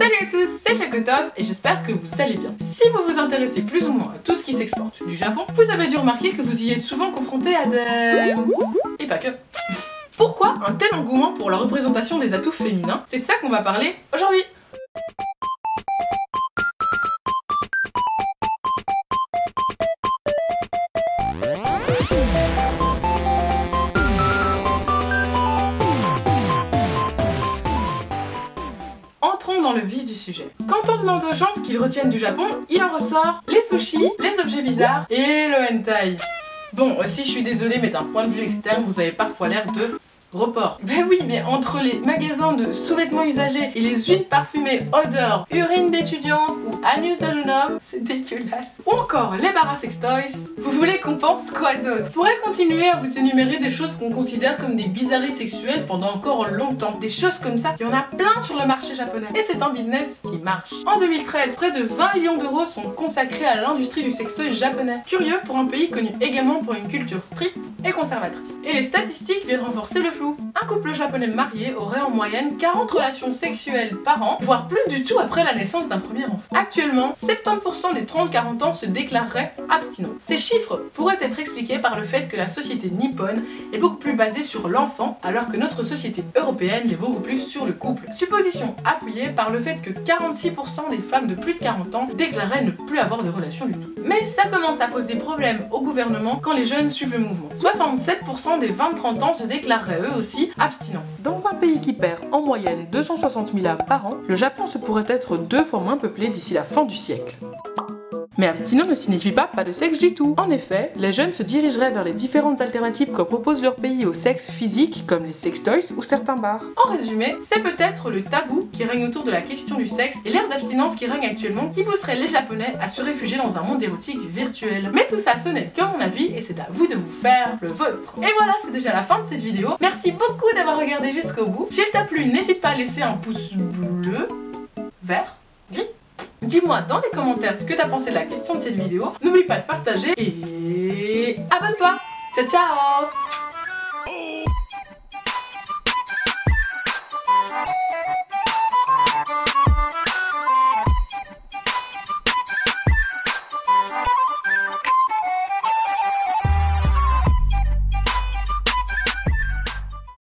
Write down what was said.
Salut à tous, c'est Chakotov et j'espère que vous allez bien. Si vous vous intéressez plus ou moins à tout ce qui s'exporte du Japon, vous avez dû remarquer que vous y êtes souvent confronté à des... et pas que. Pourquoi un tel engouement pour la représentation des atouts féminins? C'est de ça qu'on va parler aujourd'hui. Entrons dans le vif du sujet. Quand on demande aux gens ce qu'ils retiennent du Japon, il en ressort les sushis, les objets bizarres et le hentai. Bon, aussi je suis désolée, mais d'un point de vue externe, vous avez parfois l'air de report. Ben oui, mais entre les magasins de sous-vêtements usagés et les huiles parfumées odeur, urine d'étudiante ou anus de jeune homme, c'est dégueulasse. Ou encore les bars à sex toys, vous voulez qu'on pense quoi d'autre? Je pourrais continuer à vous énumérer des choses qu'on considère comme des bizarreries sexuelles pendant encore longtemps. Des choses comme ça, il y en a plein sur le marché japonais. Et c'est un business qui marche. En 2013, près de 20 millions d'euros sont consacrés à l'industrie du sextoy japonais. Curieux pour un pays connu également pour une culture stricte et conservatrice. Et les statistiques viennent renforcer le flou. Un couple japonais marié aurait en moyenne 40 relations sexuelles par an, voire plus du tout après la naissance d'un premier enfant. Actuellement, 70% des 30-40 ans se déclareraient abstinents. Ces chiffres pourraient être expliqués par le fait que la société nippone est beaucoup plus basée sur l'enfant, alors que notre société européenne l'est beaucoup plus sur le couple. Supposition appuyée par le fait que 46% des femmes de plus de 40 ans déclaraient ne plus avoir de relation du tout. Mais ça commence à poser problème au gouvernement quand les jeunes suivent le mouvement. 67% des 20-30 ans se déclareraient eux aussi abstinents. Dans un pays qui perd en moyenne 260 000 âmes par an, le Japon se pourrait être 2 fois moins peuplé d'ici la fin du siècle. Mais abstinent ne signifie pas de sexe du tout. En effet, les jeunes se dirigeraient vers les différentes alternatives que propose leur pays au sexe physique, comme les sex toys ou certains bars. En résumé, c'est peut-être le tabou qui règne autour de la question du sexe et l'ère d'abstinence qui règne actuellement qui pousserait les Japonais à se réfugier dans un monde érotique virtuel. Mais tout ça, ce n'est que mon avis et c'est à vous de vous faire le vôtre. Et voilà, c'est déjà la fin de cette vidéo. Merci beaucoup d'avoir regardé jusqu'au bout. Si elle t'a plu, n'hésite pas à laisser un pouce bleu, vert, gris. Dis-moi dans les commentaires ce que t'as pensé de la question de cette vidéo. N'oublie pas de partager et abonne-toi. Ciao ciao.